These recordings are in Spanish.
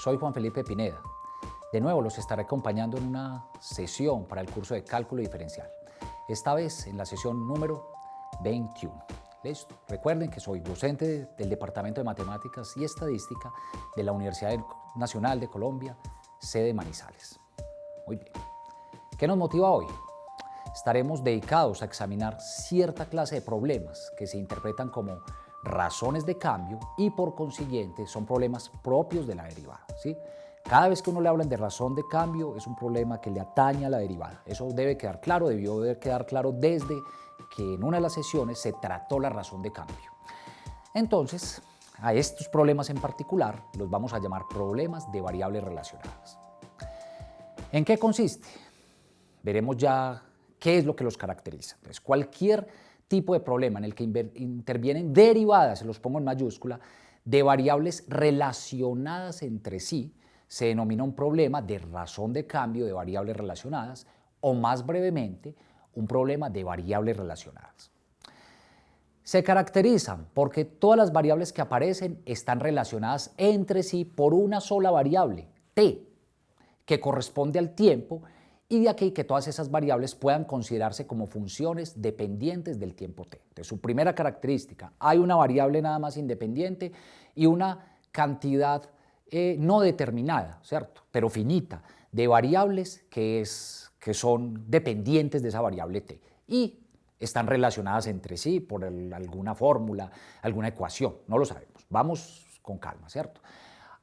soy Juan Felipe Pineda. De nuevo los estaré acompañando en una sesión para el curso de cálculo diferencial. Esta vez en la sesión número 21. ¿Listo? Recuerden que soy docente del Departamento de Matemáticas y Estadística de la Universidad Nacional de Colombia, sede Manizales. Muy bien. ¿Qué nos motiva hoy? Estaremos dedicados a examinar cierta clase de problemas que se interpretan como razones de cambio y por consiguiente son problemas propios de la derivada, ¿sí? Cada vez que uno le hablan de razón de cambio es un problema que le atañe a la derivada. Eso debe quedar claro, debió de quedar claro desde que en una de las sesiones se trató la razón de cambio. Entonces, a estos problemas en particular los vamos a llamar problemas de variables relacionadas. ¿En qué consiste? Veremos ya qué es lo que los caracteriza. Entonces, cualquier tipo de problema en el que intervienen derivadas, se los pongo en mayúscula, de variables relacionadas entre sí, se denomina un problema de razón de cambio de variables relacionadas, o más brevemente, un problema de variables relacionadas. Se caracterizan porque todas las variables que aparecen están relacionadas entre sí por una sola variable, t, que corresponde al tiempo, y de aquí que todas esas variables puedan considerarse como funciones dependientes del tiempo t. Entonces, su primera característica, hay una variable nada más independiente y una cantidad no determinada, ¿cierto?, pero finita, de variables que son dependientes de esa variable t y están relacionadas entre sí por alguna fórmula, alguna ecuación, no lo sabemos, vamos con calma, ¿cierto?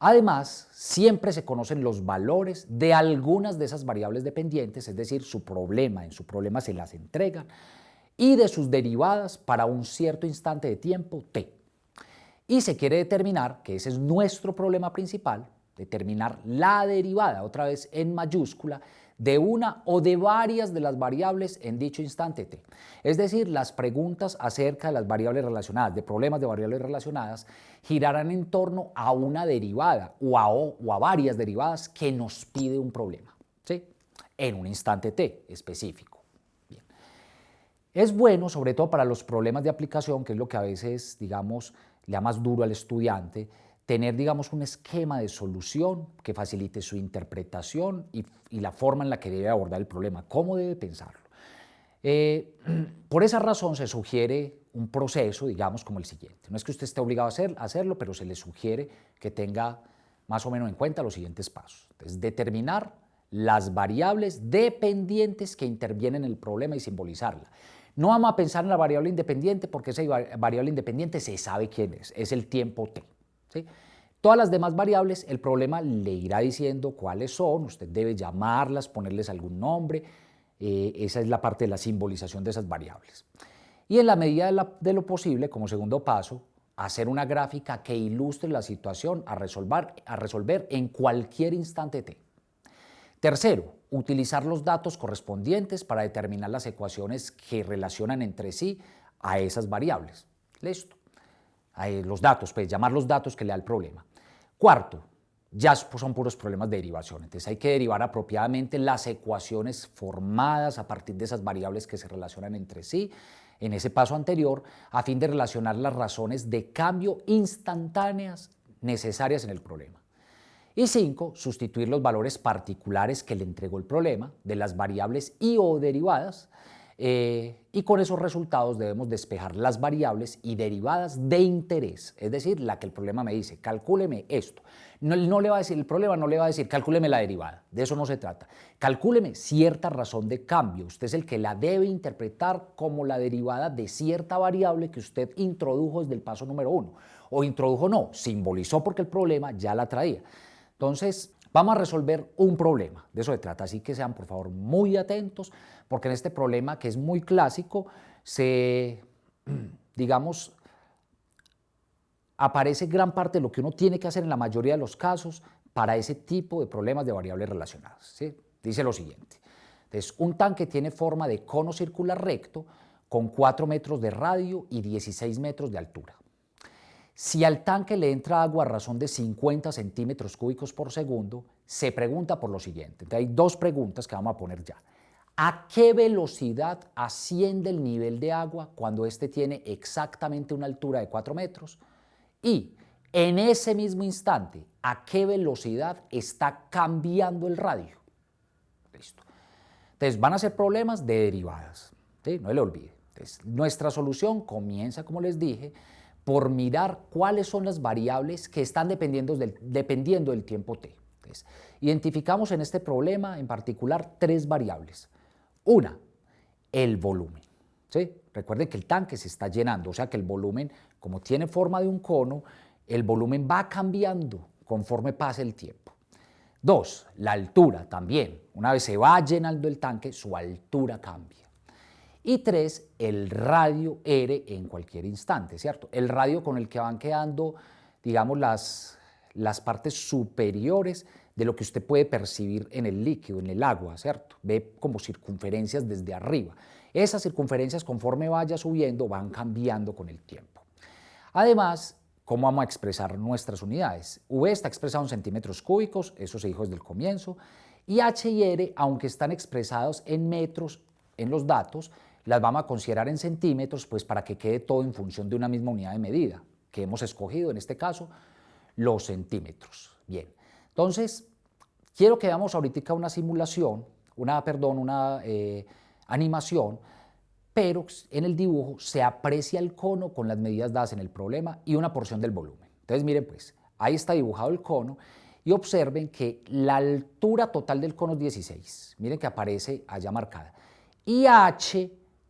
Además, siempre se conocen los valores de algunas de esas variables dependientes, es decir, en su problema se las entregan, y de sus derivadas para un cierto instante de tiempo t. Y se quiere determinar, que ese es nuestro problema principal, determinar la derivada, otra vez en mayúscula, de una o de varias de las variables en dicho instante t. Es decir, las preguntas acerca de las variables relacionadas, de problemas de variables relacionadas, girarán en torno a una derivada o a varias derivadas que nos pide un problema, ¿sí?, en un instante t específico. Bien. Es bueno, sobre todo para los problemas de aplicación, que es lo que a veces, digamos, le da más duro al estudiante, tener, digamos, un esquema de solución que facilite su interpretación y la forma en la que debe abordar el problema, cómo debe pensarlo. Por esa razón se sugiere un proceso, digamos, como el siguiente. No es que usted esté obligado a hacerlo, pero se le sugiere que tenga más o menos en cuenta los siguientes pasos. Entonces, determinar las variables dependientes que intervienen en el problema y simbolizarla. No vamos a pensar en la variable independiente porque esa variable independiente se sabe quién es el tiempo t, ¿sí? Todas las demás variables, el problema le irá diciendo cuáles son, usted debe llamarlas, ponerles algún nombre, esa es la parte de la simbolización de esas variables. Y en la medida de lo posible, como segundo paso, hacer una gráfica que ilustre la situación a resolver en cualquier instante t. Tercero, utilizar los datos correspondientes para determinar las ecuaciones que relacionan entre sí a esas variables. ¿Listo? Los datos, pues llamar los datos que le da el problema. Cuarto, ya son puros problemas de derivación, entonces hay que derivar apropiadamente las ecuaciones formadas a partir de esas variables que se relacionan entre sí en ese paso anterior, a fin de relacionar las razones de cambio instantáneas necesarias en el problema. Y 5, sustituir los valores particulares que le entregó el problema de las variables y o derivadas, y con esos resultados debemos despejar las variables y derivadas de interés, es decir, la que el problema me dice, calcúleme esto. No le va a decir, el problema no le va a decir, calcúleme la derivada, de eso no se trata. Calcúleme cierta razón de cambio, usted es el que la debe interpretar como la derivada de cierta variable que usted introdujo desde el paso número 1, o introdujo no, simbolizó porque el problema ya la traía. Entonces, vamos a resolver un problema, de eso se trata, así que sean por favor muy atentos, porque en este problema, que es muy clásico, digamos, aparece gran parte de lo que uno tiene que hacer en la mayoría de los casos para ese tipo de problemas de variables relacionadas, ¿sí? Dice lo siguiente, entonces, un tanque tiene forma de cono circular recto con 4 metros de radio y 16 metros de altura. Si al tanque le entra agua a razón de 50 centímetros cúbicos por segundo, se pregunta por lo siguiente. Entonces, hay dos preguntas que vamos a poner ya. ¿A qué velocidad asciende el nivel de agua cuando éste tiene exactamente una altura de 4 metros? Y en ese mismo instante, ¿a qué velocidad está cambiando el radio? Listo. Entonces, van a ser problemas de derivadas, ¿sí? No le olvide. Entonces, nuestra solución comienza, como les dije, por mirar cuáles son las variables que están dependiendo del tiempo t. Entonces, identificamos en este problema en particular 3 variables. Una, el volumen, ¿sí? Recuerden que el tanque se está llenando, o sea que el volumen, como tiene forma de un cono, el volumen va cambiando conforme pase el tiempo. 2, la altura también. Una vez se va llenando el tanque, su altura cambia. Y 3, el radio R en cualquier instante, ¿cierto? El radio con el que van quedando, digamos, las partes superiores de lo que usted puede percibir en el líquido, en el agua, ¿cierto? Ve como circunferencias desde arriba. Esas circunferencias, conforme vaya subiendo, van cambiando con el tiempo. Además, ¿cómo vamos a expresar nuestras unidades? V está expresado en centímetros cúbicos, eso se dijo desde el comienzo, y H y R, aunque están expresados en metros en los datos, las vamos a considerar en centímetros, pues para que quede todo en función de una misma unidad de medida, que hemos escogido en este caso, los centímetros. Bien, entonces, quiero que veamos ahorita una simulación, una animación, pero en el dibujo se aprecia el cono con las medidas dadas en el problema y una porción del volumen. Entonces miren pues, ahí está dibujado el cono y observen que la altura total del cono es 16, miren que aparece allá marcada. Y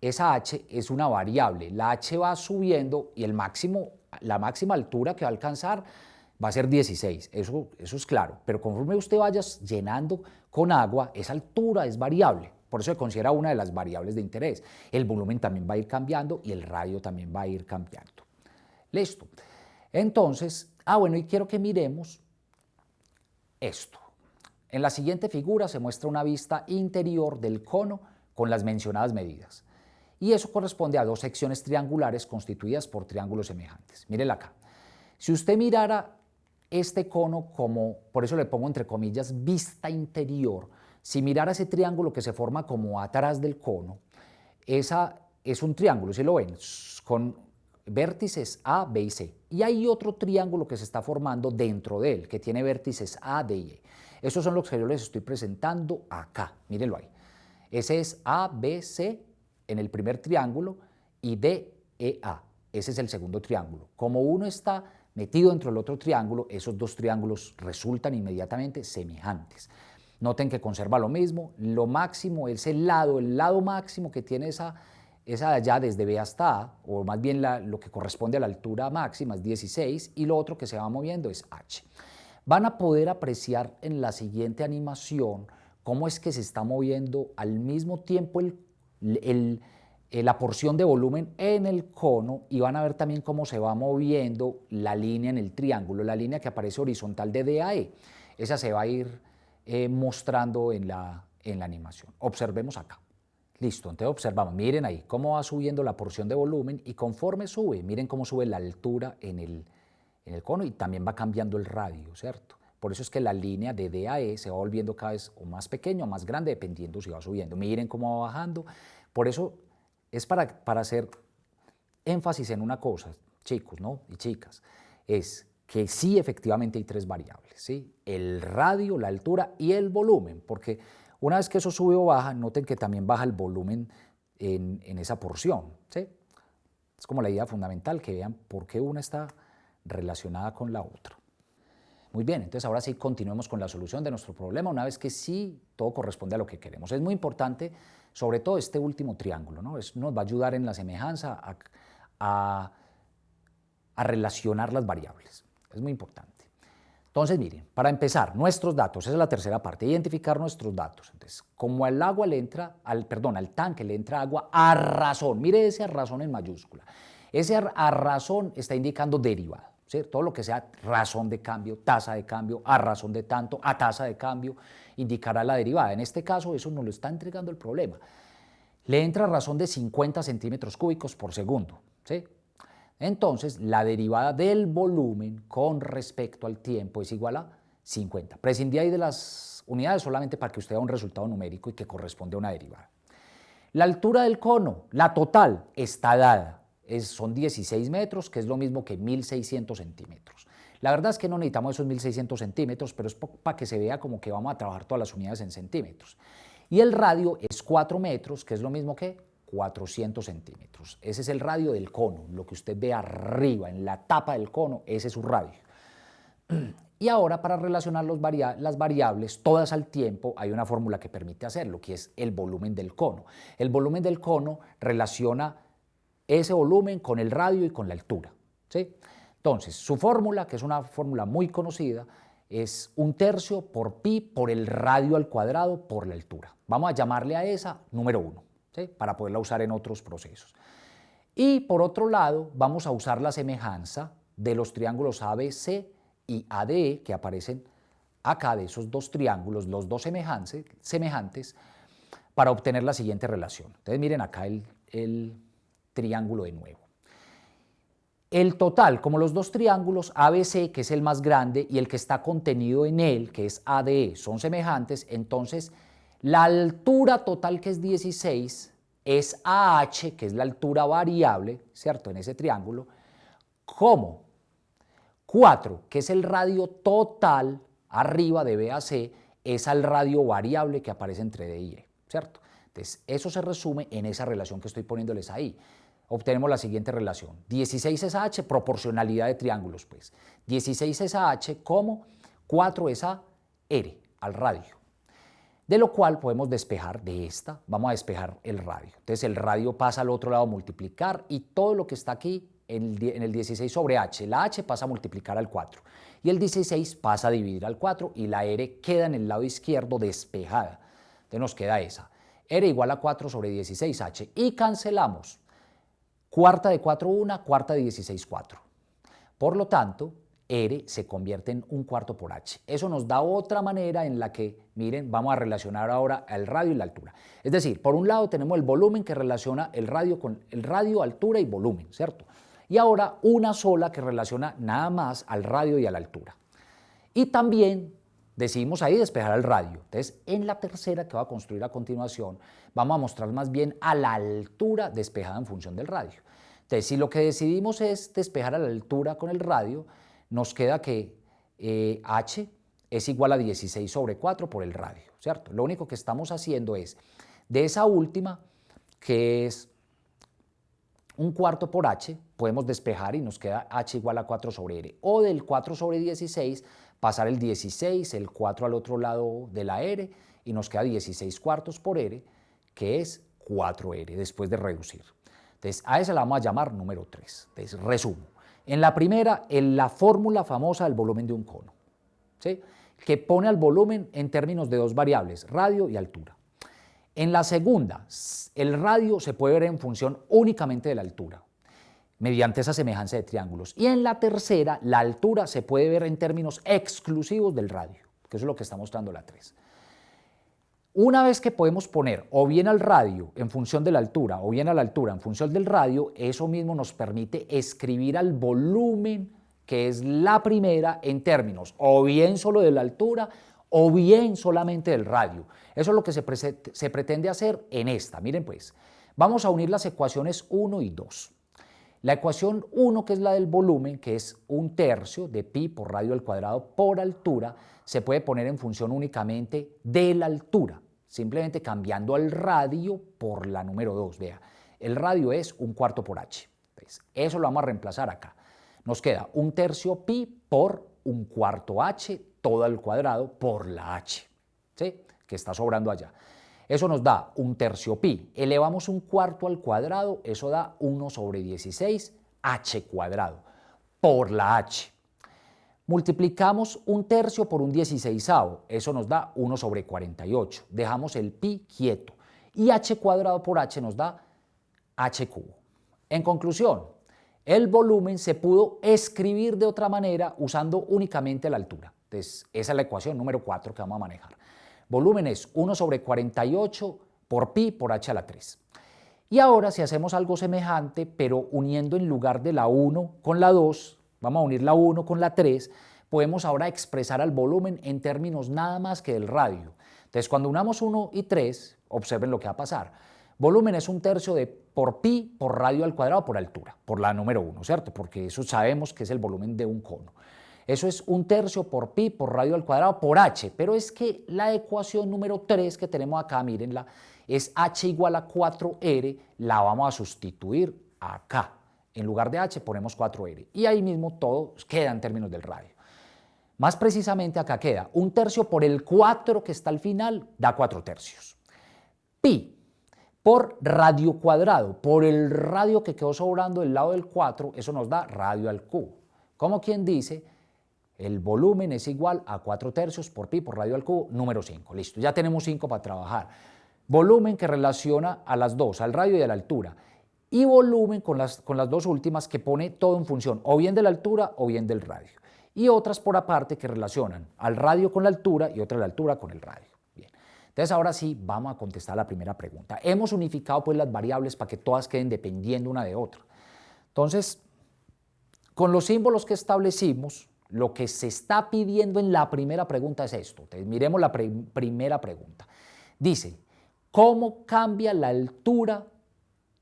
esa h es una variable, la h va subiendo y la máxima altura que va a alcanzar va a ser 16, eso es claro, pero conforme usted vaya llenando con agua, esa altura es variable. Por eso se considera una de las variables de interés. El volumen también va a ir cambiando y el radio también va a ir cambiando. Listo. Entonces, bueno, y quiero que miremos esto. En la siguiente figura se muestra una vista interior del cono con las mencionadas medidas. Y eso corresponde a 2 secciones triangulares constituidas por triángulos semejantes. Mírela acá. Si usted mirara este cono como, por eso le pongo entre comillas, vista interior, si mirara ese triángulo que se forma como atrás del cono, esa es un triángulo, ¿sí lo ven? Con vértices A, B y C. Y hay otro triángulo que se está formando dentro de él, que tiene vértices A, D y E. Esos son los que yo les estoy presentando acá, mírenlo ahí. Ese es A, B, C en el primer triángulo y D, E, A. Ese es el segundo triángulo. Como uno está metido dentro del otro triángulo, esos 2 triángulos resultan inmediatamente semejantes. Noten que conserva lo mismo, lo máximo es el lado máximo que tiene esa de allá desde B hasta A, o más bien lo que corresponde a la altura máxima es 16 y lo otro que se va moviendo es H. Van a poder apreciar en la siguiente animación cómo es que se está moviendo al mismo tiempo la porción de volumen en el cono y van a ver también cómo se va moviendo la línea en el triángulo, la línea que aparece horizontal de D a E. Esa se va a ir mostrando en la animación. Observemos acá. Listo, entonces observamos, miren ahí cómo va subiendo la porción de volumen y conforme sube, miren cómo sube la altura en el cono y también va cambiando el radio, ¿cierto? Por eso es que la línea de D a E se va volviendo cada vez o más pequeño o más grande dependiendo si va subiendo. Miren cómo va bajando. Por eso es para hacer énfasis en una cosa, chicos, ¿no? Y chicas, es que sí, efectivamente hay 3 variables, ¿sí? El radio, la altura y el volumen, porque una vez que eso sube o baja, noten que también baja el volumen en esa porción, ¿sí? Es como la idea fundamental, que vean por qué una está relacionada con la otra. Muy bien, entonces ahora sí continuemos con la solución de nuestro problema, una vez que sí todo corresponde a lo que queremos. Es muy importante, sobre todo este último triángulo, ¿no? Nos va a ayudar en la semejanza a relacionar las variables. Es muy importante. Entonces, miren, para empezar, nuestros datos, esa es la tercera parte, identificar nuestros datos. Entonces, como al tanque le entra agua a razón, mire ese a razón en mayúscula. Ese a razón está indicando derivada, ¿sí? Todo lo que sea razón de cambio, tasa de cambio, a razón de tanto, a tasa de cambio, indicará la derivada. En este caso, eso nos lo está entregando el problema. Le entra a razón de 50 centímetros cúbicos por segundo, ¿sí? Entonces, la derivada del volumen con respecto al tiempo es igual a 50. Prescindí ahí de las unidades solamente para que usted vea un resultado numérico y que corresponde a una derivada. La altura del cono, la total, está dada. Son 16 metros, que es lo mismo que 1.600 centímetros. La verdad es que no necesitamos esos 1600 centímetros, pero es para que se vea como que vamos a trabajar todas las unidades en centímetros. Y el radio es 4 metros, que es lo mismo que 400 centímetros. Ese es el radio del cono, lo que usted ve arriba, en la tapa del cono, ese es su radio. Y ahora, para relacionar las variables todas al tiempo, hay una fórmula que permite hacerlo, que es el volumen del cono. El volumen del cono relaciona ese volumen con el radio y con la altura, ¿sí? Entonces, su fórmula, que es una fórmula muy conocida, es 1/3 por pi por el radio al cuadrado por la altura. Vamos a llamarle a esa número 1, ¿sí? Para poderla usar en otros procesos. Y por otro lado, vamos a usar la semejanza de los triángulos ABC y ADE que aparecen acá, de esos dos triángulos, los dos semejantes, para obtener la siguiente relación. Entonces miren acá el triángulo de nuevo. El total, como los dos triángulos ABC, que es el más grande, y el que está contenido en él, que es ADE, son semejantes, entonces la altura total, que es 16, es AH, que es la altura variable, ¿cierto?, en ese triángulo, como 4, que es el radio total arriba de BAC, es al radio variable que aparece entre D y E, ¿cierto? Entonces, eso se resume en esa relación que estoy poniéndoles ahí. Obtenemos la siguiente relación. 16 es AH, proporcionalidad de triángulos, pues. 16 es AH como 4 es a R, al radio. De lo cual podemos despejar de esta, vamos a despejar el radio. Entonces el radio pasa al otro lado a multiplicar y todo lo que está aquí en el 16 sobre H, la H pasa a multiplicar al 4 y el 16 pasa a dividir al 4 y la R queda en el lado izquierdo despejada. Entonces nos queda esa. R igual a 4 sobre 16H y cancelamos. Cuarta de 4, 1, cuarta de 16, 4. Por lo tanto, R se convierte en 1/4 por H. Eso nos da otra manera en la que, miren, vamos a relacionar ahora el radio y la altura. Es decir, por un lado tenemos el volumen que relaciona el radio con el radio, altura y volumen, ¿cierto? Y ahora una sola que relaciona nada más al radio y a la altura. Y también decidimos ahí despejar el radio. Entonces, en la tercera que voy a construir a continuación, vamos a mostrar más bien a la altura despejada en función del radio. Entonces, si lo que decidimos es despejar a la altura con el radio, nos queda que H es igual a 16 sobre 4 por el radio, ¿cierto? Lo único que estamos haciendo es, de esa última, que es 1/4 por H, podemos despejar y nos queda H igual a 4 sobre R. O del 4 sobre 16, pasar el 16, el 4 al otro lado de la R, y nos queda 16/4 por R, que es 4R, después de reducir. Entonces, a esa la vamos a llamar número 3. Entonces, resumo. En la primera, en la fórmula famosa del volumen de un cono, ¿sí?, que pone al volumen en términos de dos variables, radio y altura. En la segunda, el radio se puede ver en función únicamente de la altura, mediante esa semejanza de triángulos. Y en la tercera, la altura se puede ver en términos exclusivos del radio, que eso es lo que está mostrando la 3. Una vez que podemos poner o bien al radio en función de la altura o bien a la altura en función del radio, eso mismo nos permite escribir al volumen, que es la primera, en términos o bien solo de la altura o bien solamente del radio. Eso es lo que se pretende hacer en esta. Miren pues, vamos a unir las ecuaciones 1 y 2. La ecuación 1, que es la del volumen, que es 1/3 de pi por radio al cuadrado por altura, se puede poner en función únicamente de la altura, simplemente cambiando al radio por la número 2. Vea, el radio es 1/4 por H. Entonces, eso lo vamos a reemplazar acá. Nos queda 1/3 pi por 1/4 H, todo al cuadrado por la H, ¿sí?, que está sobrando allá. Eso nos da 1/3 pi. Elevamos 1/4 al cuadrado, eso da 1 sobre 16 H cuadrado por la H. Multiplicamos 1/3 por 1/16, eso nos da 1 sobre 48. Dejamos el pi quieto y H cuadrado por H nos da H cubo. En conclusión, el volumen se pudo escribir de otra manera usando únicamente la altura. Entonces, esa es la ecuación número 4 que vamos a manejar. Volumen es 1 sobre 48 por pi por H a la 3. Y ahora, si hacemos algo semejante, pero uniendo en lugar de la 1 con la 2, vamos a unir la 1 con la 3, podemos ahora expresar al volumen en términos nada más que del radio. Entonces, cuando unamos 1 y 3, observen lo que va a pasar. Volumen es 1/3 de por pi por radio al cuadrado por altura, por la número 1, ¿cierto? Porque eso sabemos que es el volumen de un cono. Eso es 1/3 por pi por radio al cuadrado por h, pero es que la ecuación número 3 que tenemos acá, mírenla, es h igual a 4r, la vamos a sustituir acá. En lugar de h ponemos 4r y ahí mismo todo queda en términos del radio. Más precisamente acá queda 1/3 por el 4 que está al final, da 4/3. Pi por radio cuadrado, por el radio que quedó sobrando del lado del 4, eso nos da radio al cubo. Como quien dice, el volumen es igual a 4/3 por pi por radio al cubo, número 5. Listo, ya tenemos 5 para trabajar. Volumen que relaciona a las dos, al radio y a la altura. Y volumen con las dos últimas que pone todo en función, o bien de la altura o bien del radio. Y otras por aparte que relacionan al radio con la altura y otra la altura con el radio. Bien. Entonces ahora sí vamos a contestar la primera pregunta. Hemos unificado pues las variables para que todas queden dependiendo una de otra. Entonces, con los símbolos que establecimos, lo que se está pidiendo en la primera pregunta es esto. Entonces, miremos la primera pregunta. Dice, ¿cómo cambia la altura?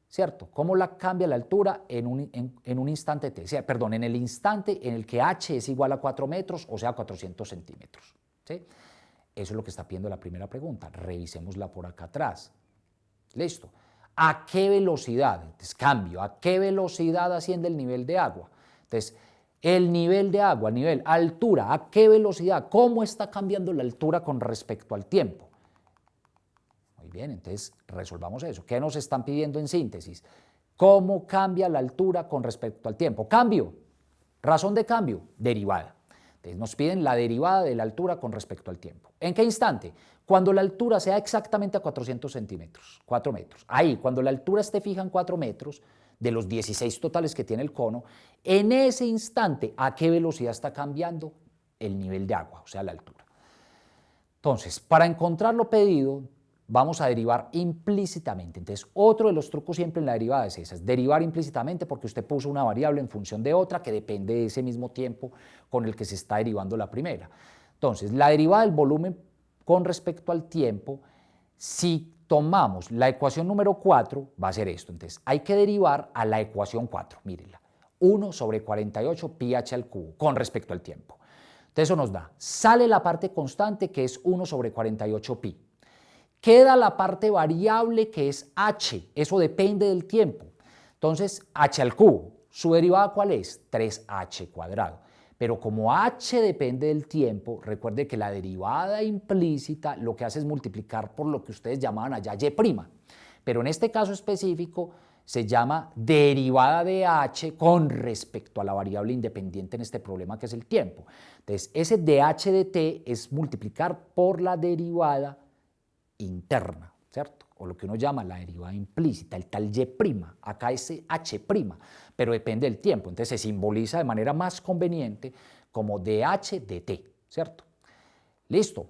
¿Cierto? ¿Cómo cambia la altura en un instante t? Perdón, en el instante en el que h es igual a 4 metros, o sea, 400 centímetros. ¿Sí? Eso es lo que está pidiendo la primera pregunta. Revisémosla por acá atrás. Listo. ¿A qué velocidad? Entonces, cambio. ¿A qué velocidad asciende el nivel de agua? Entonces, el nivel de agua, altura, ¿a qué velocidad? ¿Cómo está cambiando la altura con respecto al tiempo? Muy bien, entonces resolvamos eso. ¿Qué nos están pidiendo en síntesis? ¿Cómo cambia la altura con respecto al tiempo? Cambio. Razón de cambio, derivada. Entonces nos piden la derivada de la altura con respecto al tiempo. ¿En qué instante? Cuando la altura sea exactamente a 400 centímetros, 4 metros. Ahí, cuando la altura esté fija en 4 metros, de los 16 totales que tiene el cono, en ese instante, ¿a qué velocidad está cambiando el nivel de agua, o sea, la altura? Entonces, para encontrar lo pedido, vamos a derivar implícitamente. Entonces, otro de los trucos siempre en la derivada es esa, es derivar implícitamente porque usted puso una variable en función de otra que depende de ese mismo tiempo con el que se está derivando la primera. Entonces, la derivada del volumen con respecto al tiempo, si tomamos la ecuación número 4, va a ser esto. Entonces, hay que derivar a la ecuación 4, mírenla, 1 sobre 48 pi h al cubo con respecto al tiempo. Entonces, eso nos da, sale la parte constante que es 1 sobre 48 pi. Queda la parte variable que es h, eso depende del tiempo. Entonces, h al cubo, ¿su derivada cuál es? 3h cuadrado. Pero como h depende del tiempo, recuerde que la derivada implícita lo que hace es multiplicar por lo que ustedes llamaban allá y'. Pero en este caso específico se llama derivada de h con respecto a la variable independiente en este problema que es el tiempo. Entonces, ese dh de t es multiplicar por la derivada interna, ¿cierto? O lo que uno llama la derivada implícita, el tal y', acá es h', pero depende del tiempo, entonces se simboliza de manera más conveniente como dh de t, ¿cierto? Listo.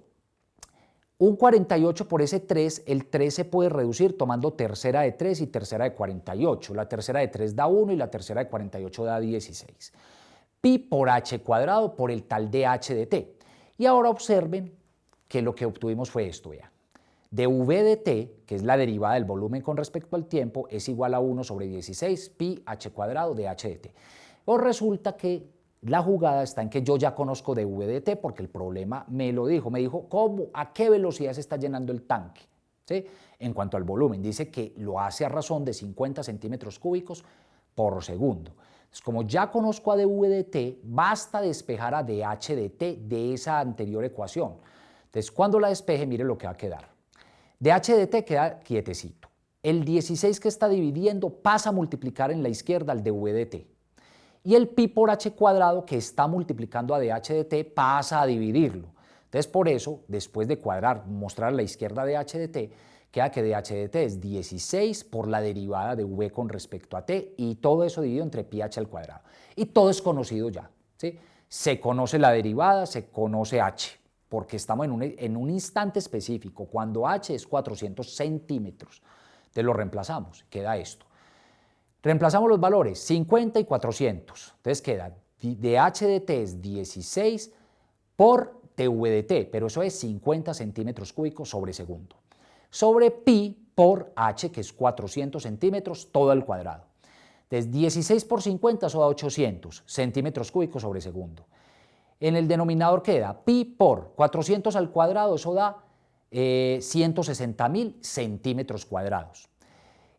Un 48 por ese 3, el 3 se puede reducir tomando tercera de 3 y tercera de 48. La tercera de 3 da 1 y la tercera de 48 da 16. Pi por h cuadrado por el tal dh de t. Y ahora observen que lo que obtuvimos fue esto, vean. dv de t, que es la derivada del volumen con respecto al tiempo, es igual a 1 sobre 16 pi h cuadrado de h de t. Pues resulta que la jugada está en que yo ya conozco dv de t porque el problema me lo dijo. Me dijo cómo, a qué velocidad se está llenando el tanque. ¿Sí? En cuanto al volumen, dice que lo hace a razón de 50 centímetros cúbicos por segundo. Entonces, como ya conozco a dv de t, basta despejar a dh de t de esa anterior ecuación. Entonces, cuando la despeje, mire lo que va a quedar. dh de t queda quietecito. El 16 que está dividiendo pasa a multiplicar en la izquierda al dv de t. Y el pi por h cuadrado que está multiplicando a dh de t pasa a dividirlo. Entonces, por eso, después de cuadrar, mostrar a la izquierda dh de t, queda que dh de t es 16 por la derivada de v con respecto a t y todo eso dividido entre pi h al cuadrado. Y todo es conocido ya. ¿Sí? Se conoce la derivada, se conoce h, porque estamos en un instante específico, cuando h es 400 centímetros. Entonces lo reemplazamos, queda esto. Reemplazamos los valores, 50 y 400. Entonces queda dh de t es 16 por dv de t, pero eso es 50 centímetros cúbicos sobre segundo. Sobre pi por h, que es 400 centímetros, todo al cuadrado. Entonces 16 por 50, eso da 800 centímetros cúbicos sobre segundo. En el denominador queda pi por 400 al cuadrado, eso da 160.000 centímetros cuadrados.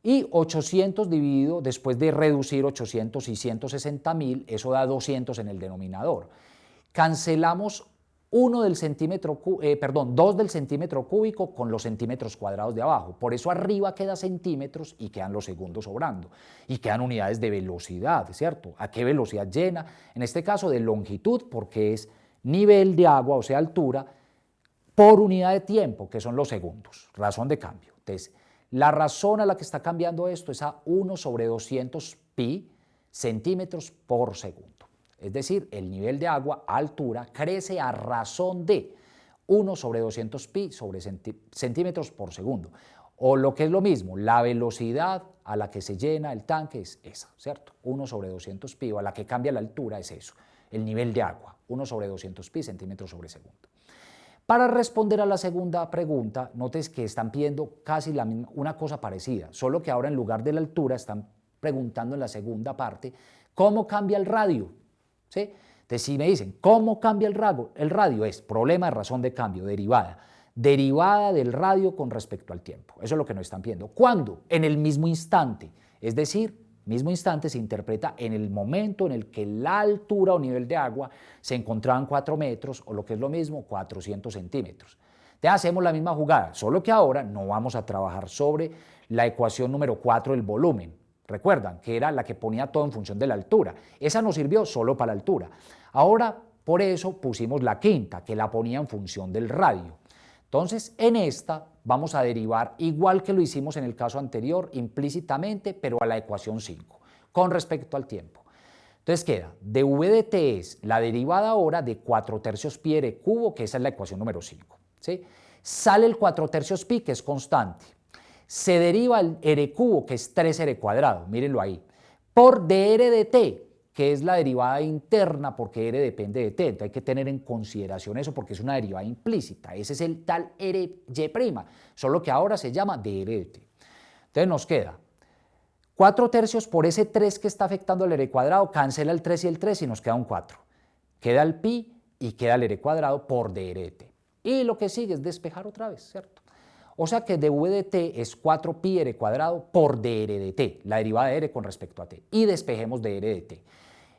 Y 800 dividido, después de reducir 800 y 160.000, eso da 200 en el denominador. Cancelamos 2 del centímetro cúbico con los centímetros cuadrados de abajo. Por eso arriba queda centímetros y quedan los segundos sobrando. Y quedan unidades de velocidad, ¿cierto? ¿A qué velocidad llena? En este caso de longitud, porque es nivel de agua, o sea, altura, por unidad de tiempo, que son los segundos. Razón de cambio. Entonces, la razón a la que está cambiando esto es a 1 sobre 200 pi centímetros por segundo. Es decir, el nivel de agua a altura crece a razón de 1 sobre 200 pi sobre centímetros por segundo. O lo que es lo mismo, la velocidad a la que se llena el tanque es esa, ¿cierto? 1 sobre 200 pi, o a la que cambia la altura es eso, el nivel de agua, 1 sobre 200 pi centímetros sobre segundo. Para responder a la segunda pregunta, notes que están pidiendo casi una cosa parecida, solo que ahora en lugar de la altura están preguntando en la segunda parte, ¿cómo cambia el radio? ¿Sí? Entonces, si me dicen, ¿cómo cambia el radio? Es problema de razón de cambio, derivada del radio con respecto al tiempo. Eso es lo que nos están pidiendo. ¿Cuándo? En el mismo instante, es decir, mismo instante se interpreta en el momento en el que la altura o nivel de agua se encontraba en 4 metros, o lo que es lo mismo, 400 centímetros. Entonces hacemos la misma jugada, solo que ahora no vamos a trabajar sobre la ecuación número 4 del volumen. Recuerdan que era la que ponía todo en función de la altura. Esa nos sirvió solo para la altura. Ahora, por eso pusimos la quinta, que la ponía en función del radio. Entonces, en esta vamos a derivar, igual que lo hicimos en el caso anterior, implícitamente, pero a la ecuación 5, con respecto al tiempo. Entonces queda, dv de t es la derivada ahora de 4/3 pi r cubo, que esa es la ecuación número 5. ¿Sí? Sale el 4/3 pi, que es constante. Se deriva el r cubo, que es 3r cuadrado, mírenlo ahí, por dr de t, que es la derivada interna, porque r depende de t. Entonces hay que tener en consideración eso, porque es una derivada implícita. Ese es el tal ry', solo que ahora se llama dr de t. Entonces nos queda 4/3 por ese 3 que está afectando al r cuadrado, cancela el 3 y el 3 y nos queda un 4. Queda el pi y queda el r cuadrado por dr de t. Y lo que sigue es despejar otra vez, ¿cierto? O sea que dv de t es 4 pi r cuadrado por dr de t, la derivada de r con respecto a t, y despejemos dr de t.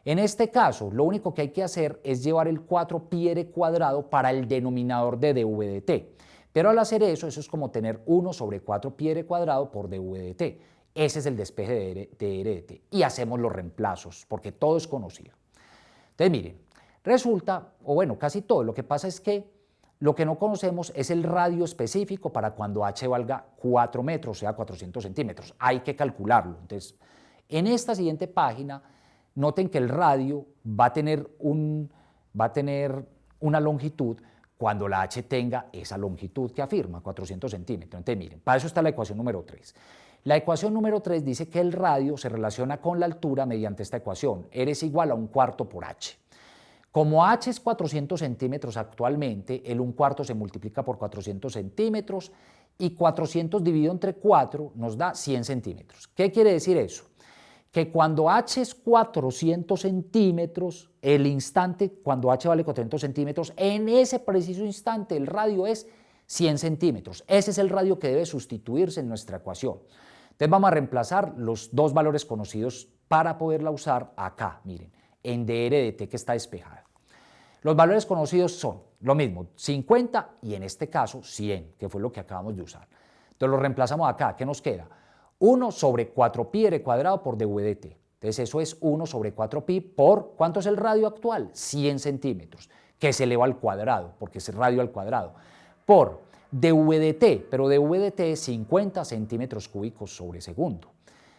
En este caso, lo único que hay que hacer es llevar el 4 pi r cuadrado para el denominador de dv de t. Pero al hacer eso, eso es como tener 1 sobre 4 pi r cuadrado por dv de t. Ese es el despeje de r de t. Y hacemos los reemplazos, porque todo es conocido. Entonces, miren, resulta, o bueno, casi todo, lo que pasa es que lo que no conocemos es el radio específico para cuando h valga 4 metros, o sea, 400 centímetros. Hay que calcularlo. Entonces, en esta siguiente página, noten que el radio va a tener una longitud cuando la h tenga esa longitud que afirma, 400 centímetros. Entonces, miren, para eso está la ecuación número 3. La ecuación número 3 dice que el radio se relaciona con la altura mediante esta ecuación. R es igual a 1/4 por h. Como h es 400 centímetros actualmente, el 1/4 se multiplica por 400 centímetros y 400 dividido entre 4 nos da 100 centímetros. ¿Qué quiere decir eso? Que cuando h es 400 centímetros, el instante cuando h vale 400 centímetros, en ese preciso instante el radio es 100 centímetros. Ese es el radio que debe sustituirse en nuestra ecuación. Entonces vamos a reemplazar los dos valores conocidos para poderla usar acá, miren, en dr de t que está despejada. Los valores conocidos son lo mismo, 50 y en este caso 100, que fue lo que acabamos de usar. Entonces lo reemplazamos acá, ¿qué nos queda? 1 sobre 4 pi r cuadrado por dv de t. Entonces eso es 1 sobre 4 pi por, ¿cuánto es el radio actual? 100 centímetros, que se eleva al cuadrado, porque es el radio al cuadrado, por dv de t, pero dv de t es 50 centímetros cúbicos sobre segundo.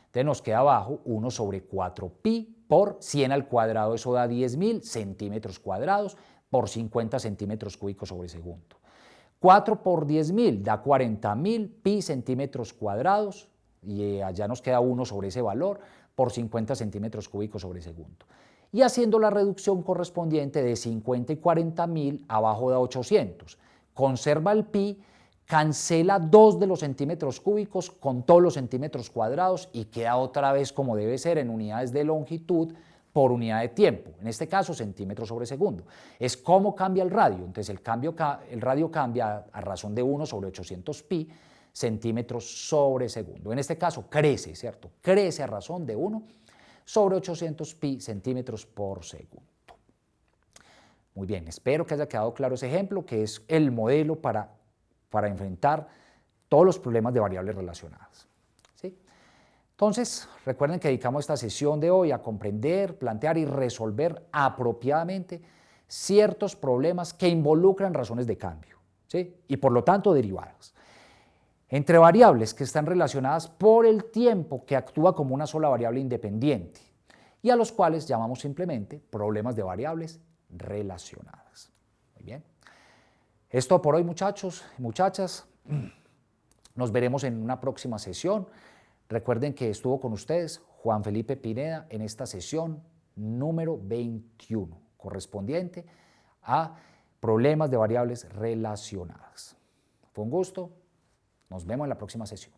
Entonces nos queda abajo 1 sobre 4 pi por 100 al cuadrado, eso da 10.000 centímetros cuadrados por 50 centímetros cúbicos sobre segundo. 4 por 10.000 da 40.000 pi centímetros cuadrados y allá nos queda 1 sobre ese valor por 50 centímetros cúbicos sobre segundo. Y haciendo la reducción correspondiente de 50 y 40.000, abajo da 800. Conserva el pi, cancela 2 de los centímetros cúbicos con todos los centímetros cuadrados y queda otra vez como debe ser en unidades de longitud por unidad de tiempo, en este caso centímetros sobre segundo. Es cómo cambia el radio, entonces el radio cambia a razón de 1 sobre 800 pi centímetros sobre segundo. En este caso crece, ¿cierto? Crece a razón de 1 sobre 800 pi centímetros por segundo. Muy bien, espero que haya quedado claro ese ejemplo, que es el modelo para enfrentar todos los problemas de variables relacionadas. ¿Sí? Entonces, recuerden que dedicamos esta sesión de hoy a comprender, plantear y resolver apropiadamente ciertos problemas que involucran razones de cambio, ¿sí? Y por lo tanto derivadas, entre variables que están relacionadas por el tiempo que actúa como una sola variable independiente y a los cuales llamamos simplemente problemas de variables relacionadas. Muy bien. Es todo por hoy, muchachos y muchachas. Nos veremos en una próxima sesión. Recuerden que estuvo con ustedes Juan Felipe Pineda en esta sesión número 21, correspondiente a problemas de variables relacionadas. Fue un gusto. Nos vemos en la próxima sesión.